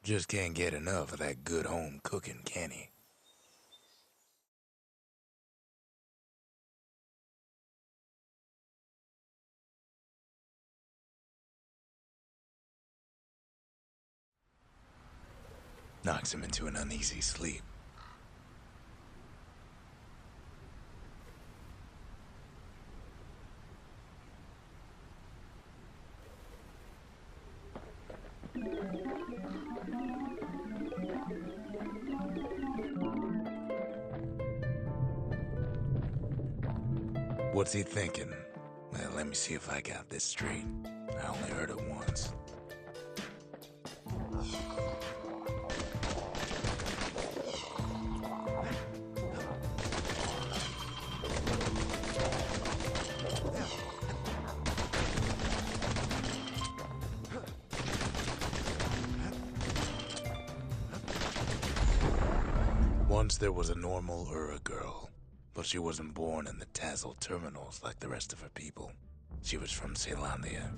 Just can't get enough of that good home cooking, can he? Knocks him into an uneasy sleep. What's he thinking? Well, let me see if I got this straight. I only heard it once. Once there was a normal Ura girl, but she wasn't born in the Tassel terminals like the rest of her people. She was from Ceylondia.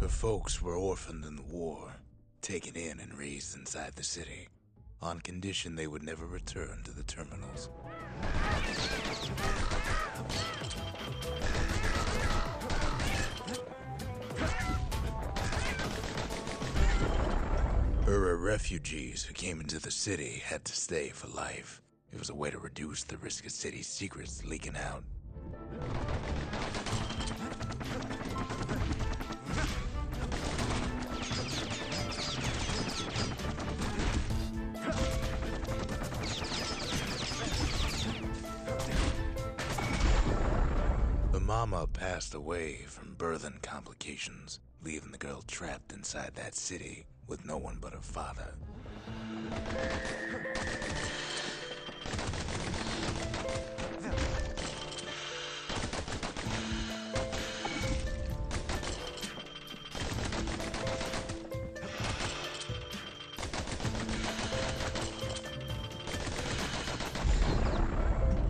Her folks were orphaned in the war, taken in and raised inside the city, on condition they would never return to the terminals. Ura refugees who came into the city had to stay for life. It was a way to reduce the risk of city secrets leaking out. The mama passed away from birthing complications, leaving the girl trapped inside that city with no one but her father.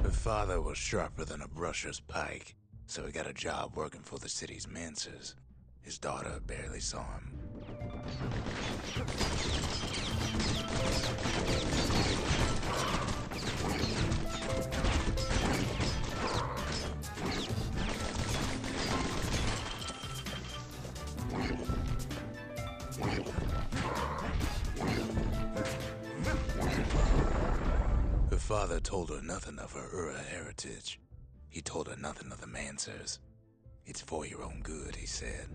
Her father was sharper than a brusher's pike, so he got a job working for the city's mancers. His daughter barely saw him. Her father told her nothing of her Ura heritage. He told her nothing of the mancers. It's for your own good, he said.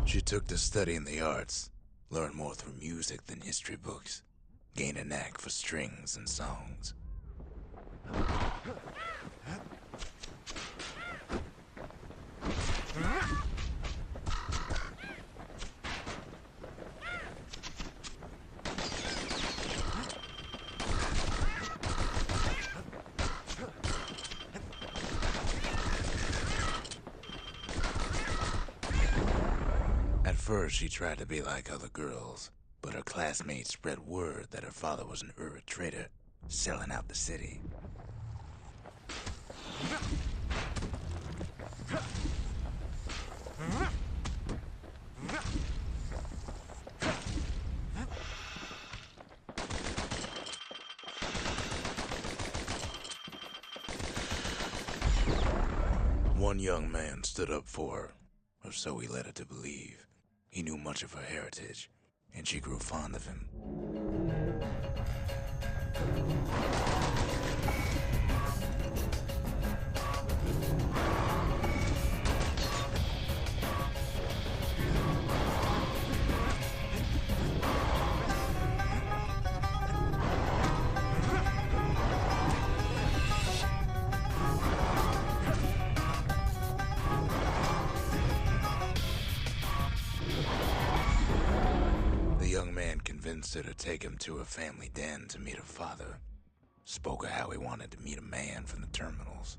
She took to studying the arts, learned more through music than history books, gained a knack for strings and songs. At first, she tried to be like other girls, but her classmates spread word that her father was an Ura trader, selling out the city. One young man stood up for her, or so he led her to believe. He knew much of her heritage, and she grew fond of him. convinced her to take him to her family den to meet her father. Spoke of how he wanted to meet a man from the terminals.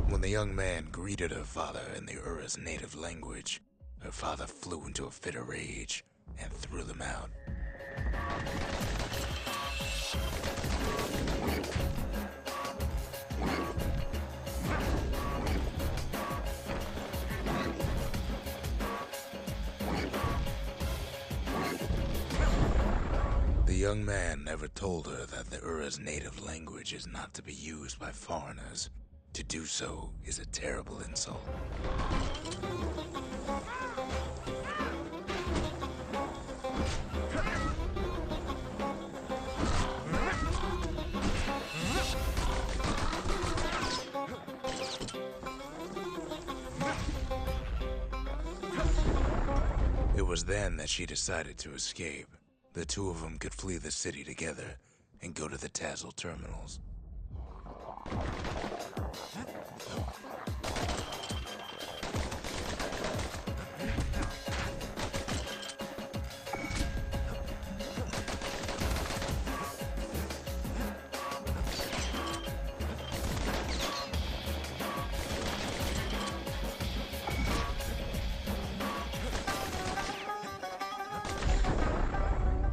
When the young man greeted her father in the Ura's native language, her father flew into a fit of rage and threw them out. The young man never told her that the Ura's native language is not to be used by foreigners. To do so is a terrible insult. It was then that she decided to escape. The two of them could flee the city together and go to the Tassel terminals.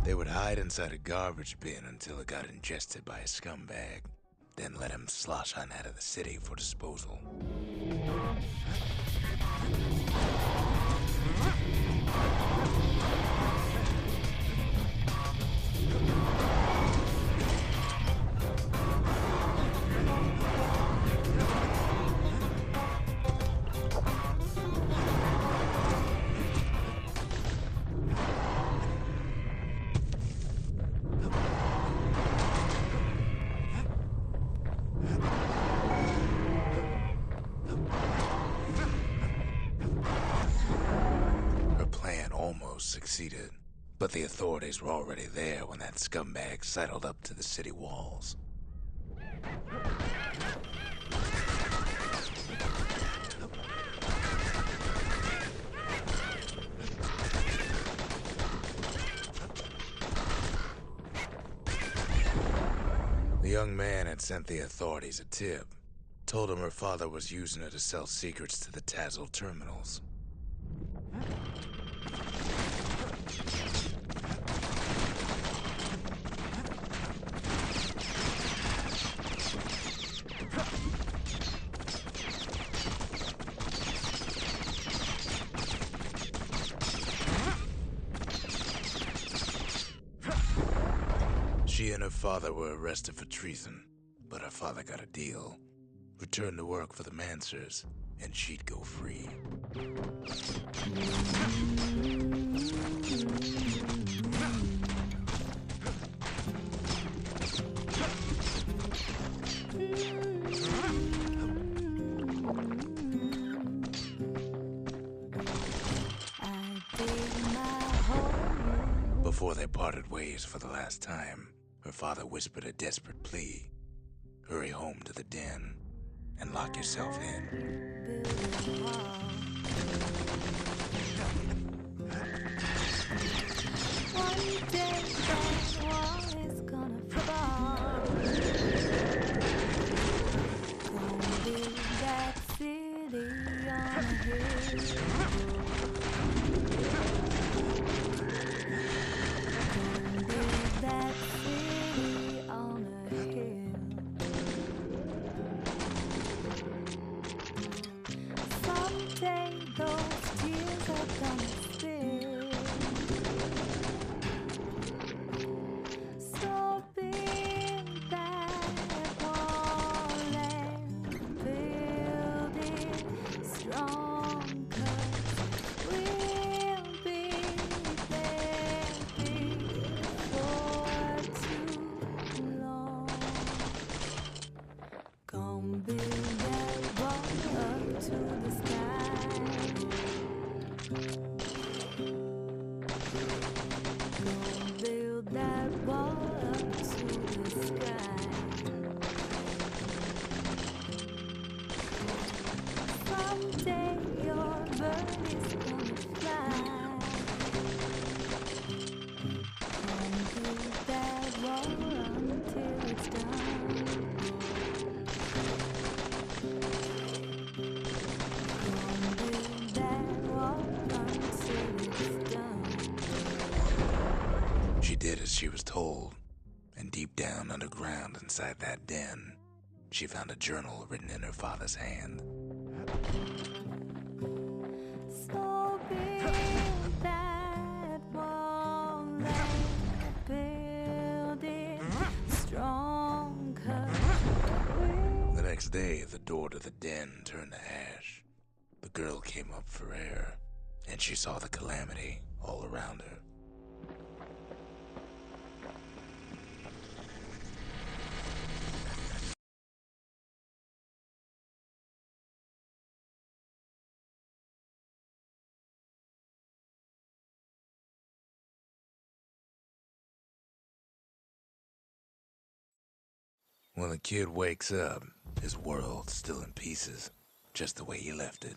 They would hide inside a garbage bin until it got ingested by a scumbag, then let him slosh on out of the city for disposal. Succeeded, but the authorities were already there when that scumbag sidled up to the city walls. The young man had sent the authorities a tip, told him her father was using her to sell secrets to the Tassel terminals. She and her father were arrested for treason, but her father got a deal. Returned to work for the Mancers, and she'd go free. Before they parted ways for the last time, her father whispered a desperate plea. Hurry home to the den and lock yourself in. One day that wall is gonna fall. Gonna be that city on a hill. That city on a hill. Someday those tears are gonna spill. did as she was told, and deep down underground inside that den, she found a journal written in her father's hand. So build that wall and build it strong, 'cause The next day, the door to the den turned to ash. The girl came up for air, and she saw the calamity all around her. When the kid wakes up, his world's still in pieces, just the way he left it.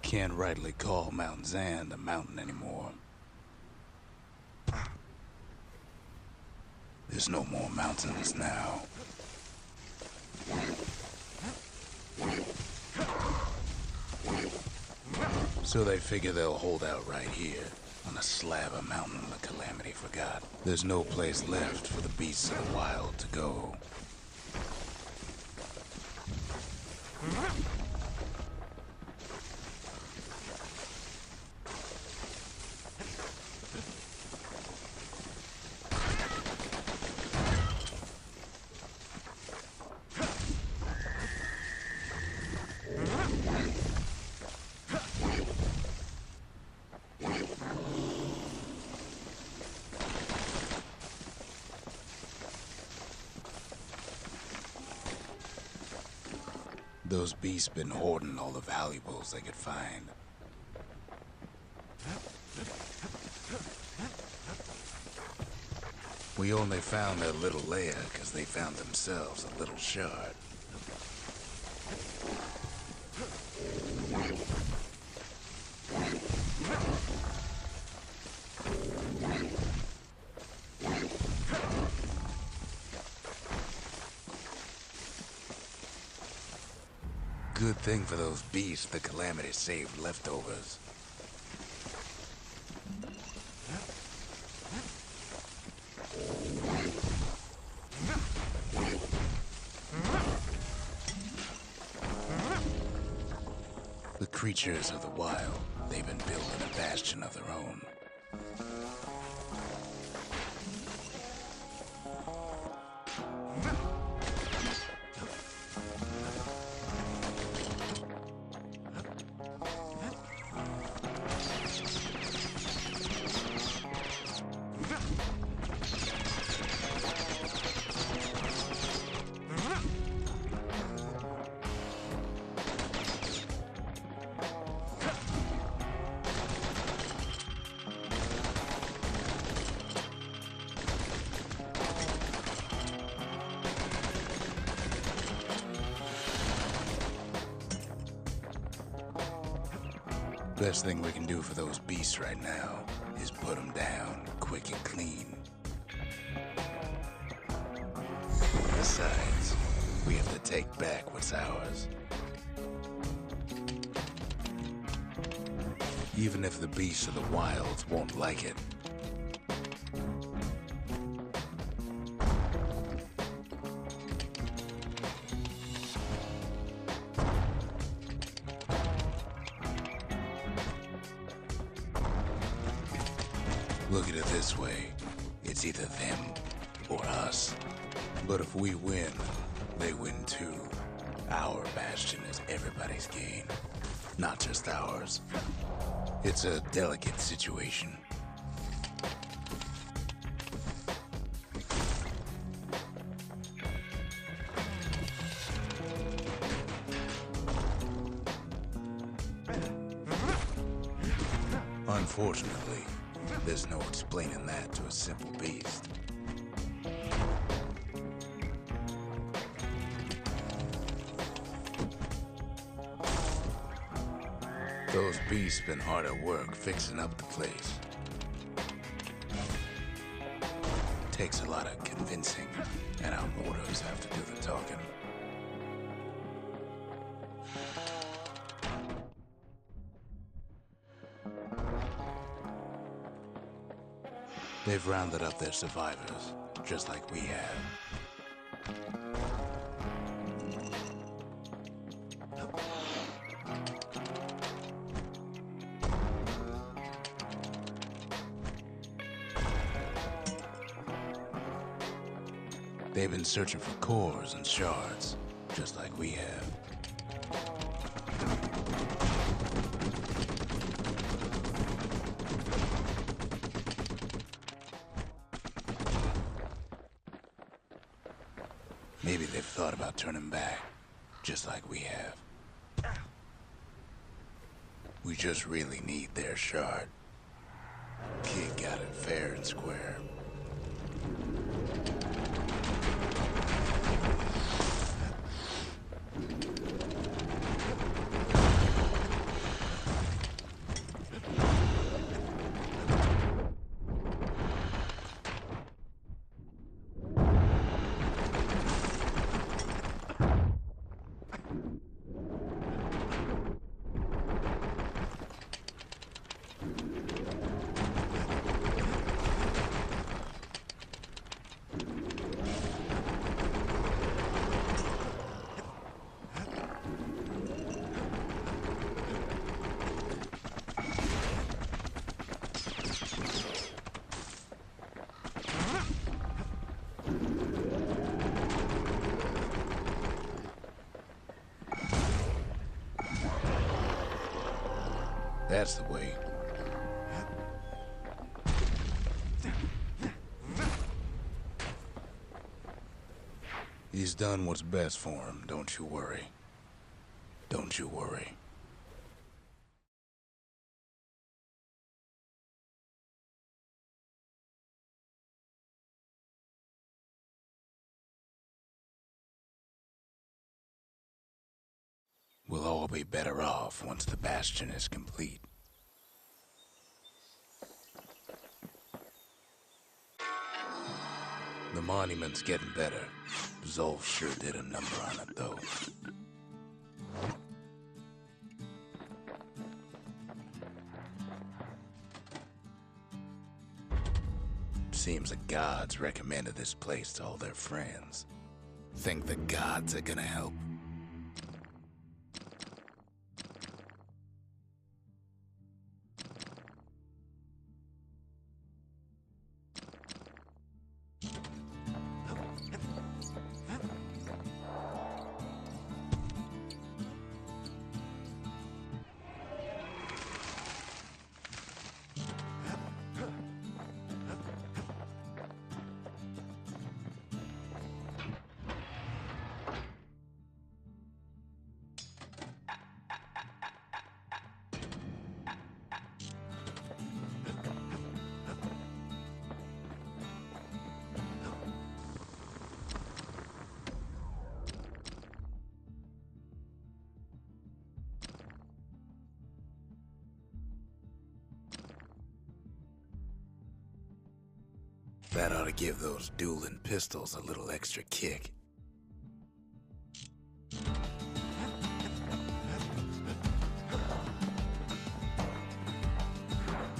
Can't rightly call Mount Zand a mountain anymore. There's no more mountains now. So they figure they'll hold out right here, on a slab of mountain the Calamity forgot. There's no place left for the beasts of the wild to go. Those beasts been hoarding all the valuables they could find. We only found their little lair because they found themselves a little shard. Good thing for those beasts the Calamity saved leftovers. The creatures of the wild, they've been building a bastion of their own. Best thing we can do for those beasts right now is put them down quick and clean. Besides, we have to take back what's ours. Even if the beasts of the wilds won't like it. Look at it this way, it's either them or us. But if we win, they win too. Our bastion is everybody's gain, not just ours. It's a delicate situation. Unfortunately, there's no explaining that to a simple beast. Those beasts been hard at work fixing up the place. Takes a lot of convincing, and our mortals have to do the talking. They've rounded up their survivors, just like we have. They've been searching for cores and shards, just like we have. Maybe they've thought about turning back, just like we have. We just really need their shard. Kid got it fair and square. That's the way. He's done what's best for him, don't you worry. Don't you worry. We'll all be better off once the Bastion is complete. The monument's getting better. Zolf sure did a number on it, though. Seems the gods recommended this place to all their friends. Think the gods are gonna help? That ought to give those dueling pistols a little extra kick.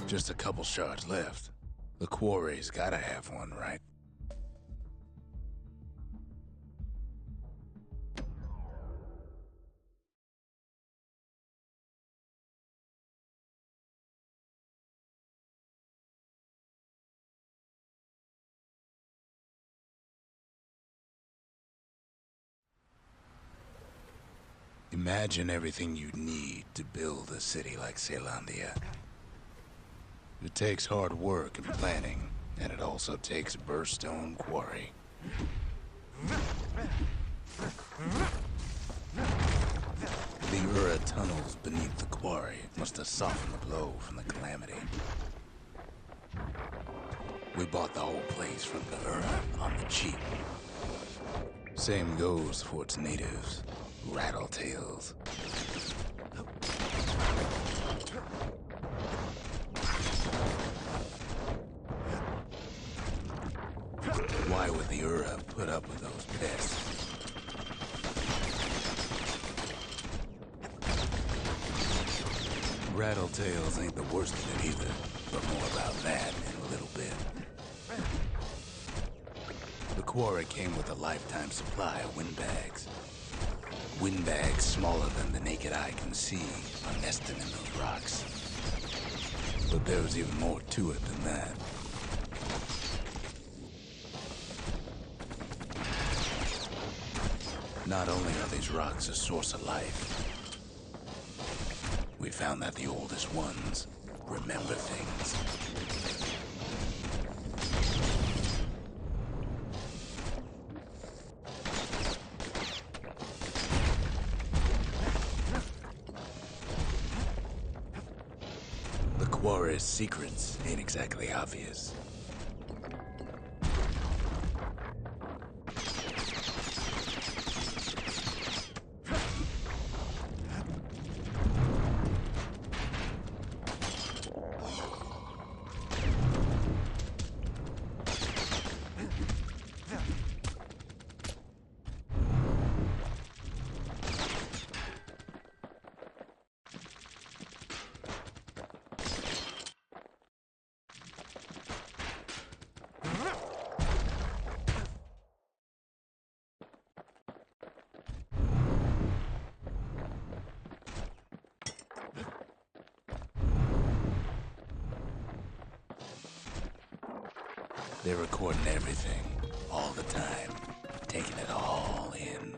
Just a couple shards left. The quarry's gotta have one, right? Imagine everything you'd need to build a city like Caelondia. It takes hard work and planning, and it also takes a burststone quarry. The Ura tunnels beneath the quarry must have softened the blow from the calamity. We bought the whole place from the Ura on the cheap. Same goes for its natives, Rattletails. Why would the Ura put up with those pests? Rattletails ain't the worst of it either, but more about that in a little bit. The quarry came with a lifetime supply of windbags. Windbags smaller than the naked eye can see are nesting in those rocks. But there was even more to it than that. Not only are these rocks a source of life, we found that the oldest ones remember things. The quarry's secrets ain't exactly obvious. They're recording everything, all the time, taking it all in.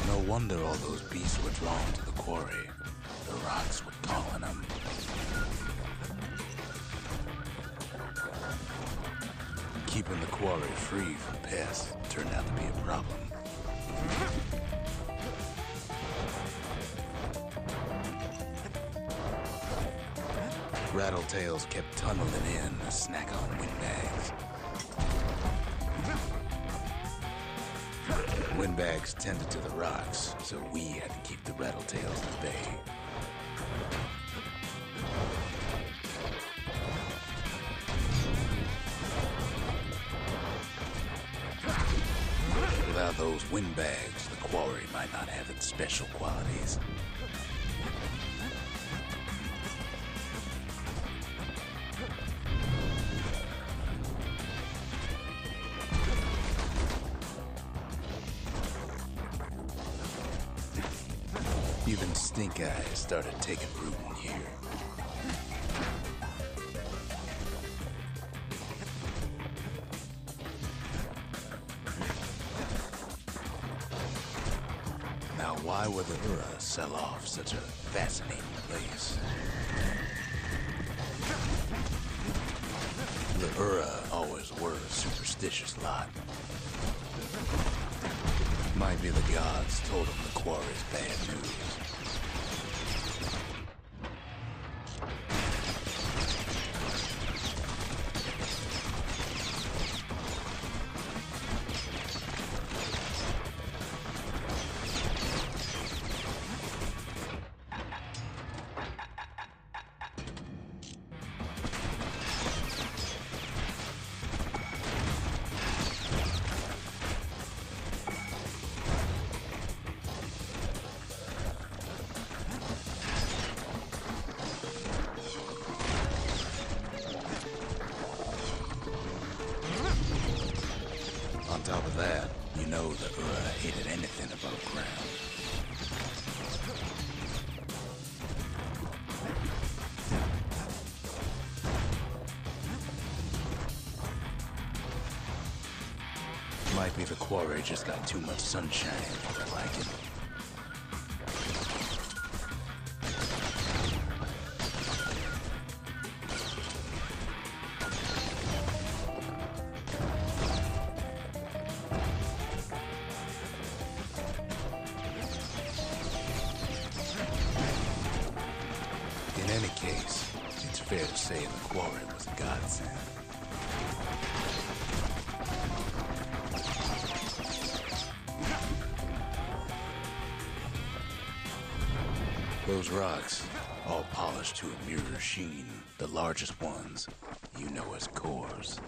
No wonder all those beasts were drawn to the quarry. The rocks were calling them. Keeping the quarry free from pests turned out to be a problem. Rattletails kept tunneling in to snack on windbags. Windbags tended to the rocks, so we had to keep the Rattletails at bay. Without those windbags, the quarry might not have its special qualities. Even stink eyes started taking root in here. Now, why would the Ura sell off such a fascinating place? The Ura always were a superstitious lot. Might be the gods told them the quarry's bad news. On top of that, you know the Ura hated anything above ground. Might be the quarry just got too much sunshine for their liking. In any case, it's fair to say the quarry was a godsend. Those rocks, all polished to a mirror sheen, the largest ones, you know as cores.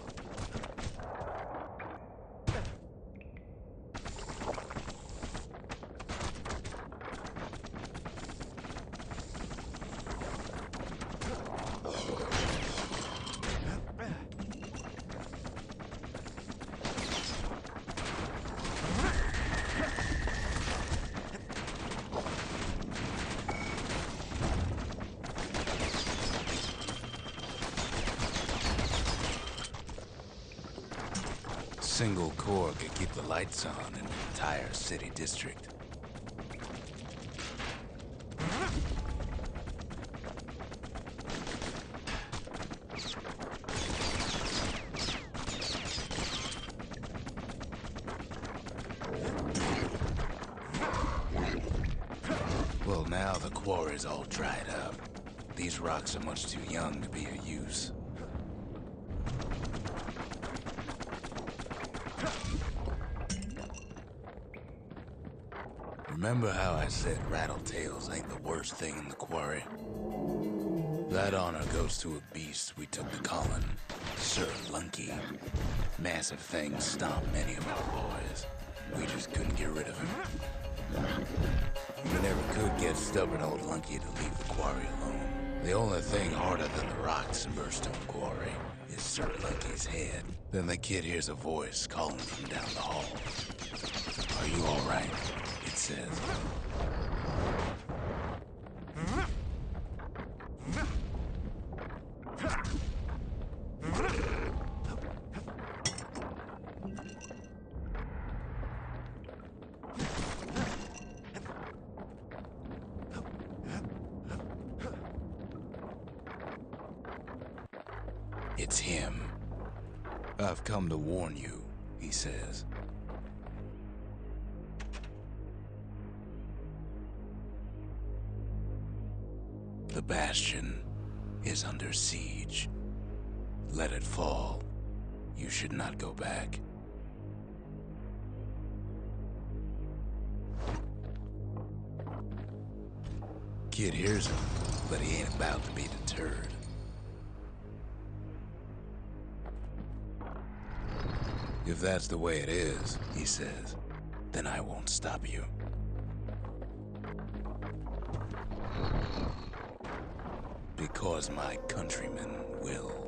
Single core could keep the lights on in an entire city district. Well, now the quarry's all dried up. These rocks are much too young to be of use. Remember how I said rattletails ain't the worst thing in the quarry? That honor goes to a beast we took to Colin, Sir Lunky. Massive things stomped many of our boys. We just couldn't get rid of him. We never could get stubborn old Lunky to leave the quarry alone. The only thing harder than the rocks in Burstone Quarry is Sir Lunky's head. Then the kid hears a voice calling from down the hall. Are you all right? It says. It's him. I've come to warn you, he says. The Bastion is under siege. Let it fall. You should not go back. Kid hears him, but he ain't about to be deterred. If that's the way it is, he says, then I won't stop you. Because my countrymen will.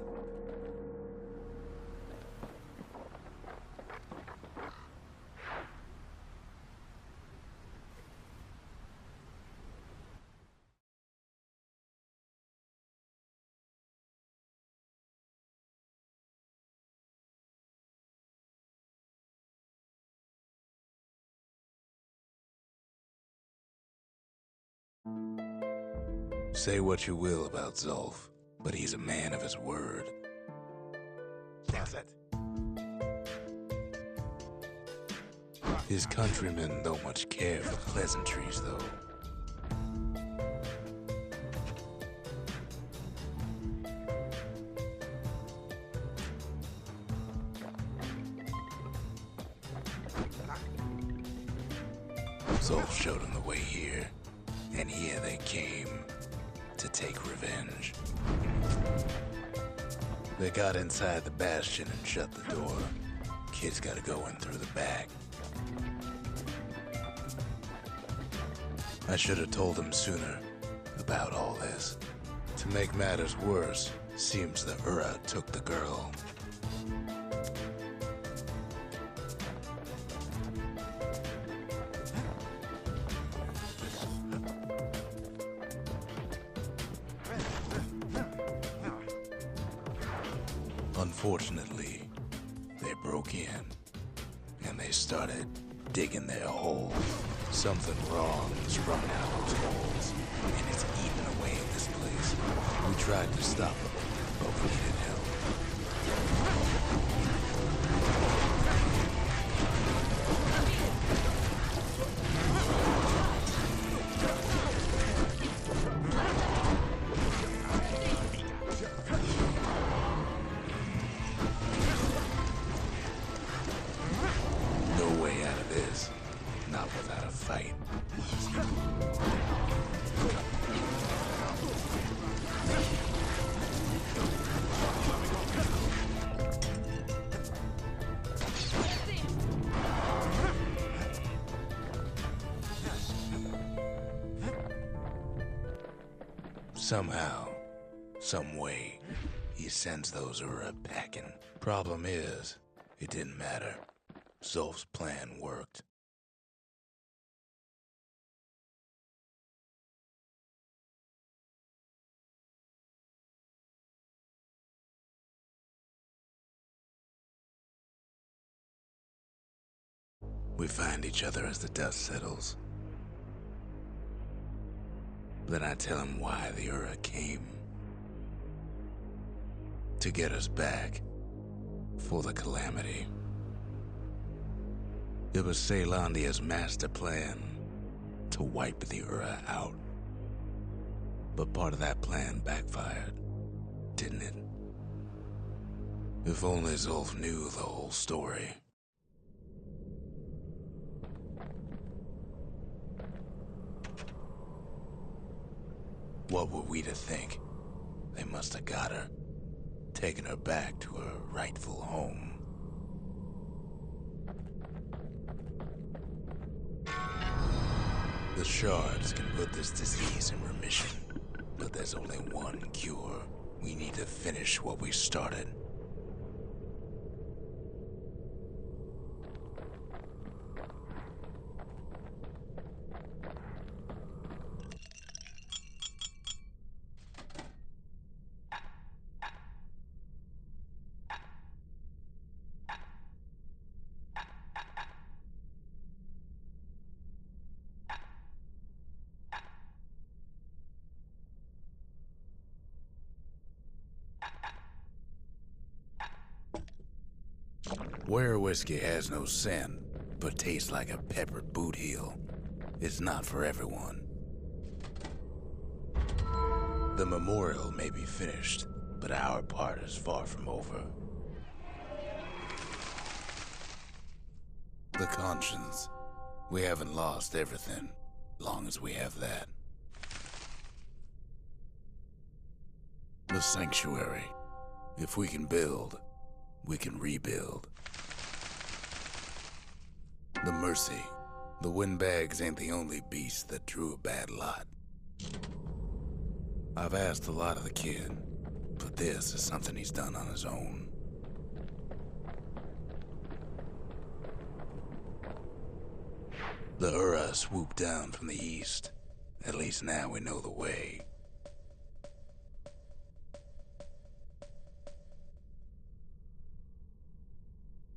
Say what you will about Zulf, but he's a man of his word. That's it. His countrymen don't much care for pleasantries, though. Zulf showed him the way here, and here they came to take revenge. They got inside the Bastion and shut the door. Kid's gotta go in through the back. I should have told him sooner about all this. To make matters worse, seems the Ura took the girl. Unfortunately, they broke in, and they they started digging their hole. Something wrong was running out of those holes, and it's eating away at this place. We tried to stop them, but we needed help. No way out of this, not without a fight. Somehow, some way, he sends those Ura packing. Problem is, it didn't matter. Zolf's plan worked. We find each other as the dust settles. Then I tell him why the Ura came. To get us back. For the Calamity. It was Caelondia's master plan to wipe the Ura out. But part of that plan backfired, didn't it? If only Zolf knew the whole story. What were we to think? They must have got her, taken her back to her rightful home. The shards can put this disease in remission, but there's only one cure. We need to finish what we started. Where whiskey has no scent, but tastes like a peppered boot heel, it's not for everyone. The memorial may be finished, but our part is far from over. The conscience. We haven't lost everything, long as we have that. The sanctuary. If we can build, we can rebuild. The mercy. The windbags ain't the only beast that drew a bad lot. I've asked a lot of the kid, but this is something he's done on his own. The Ura swooped down from the east. At least now we know the way.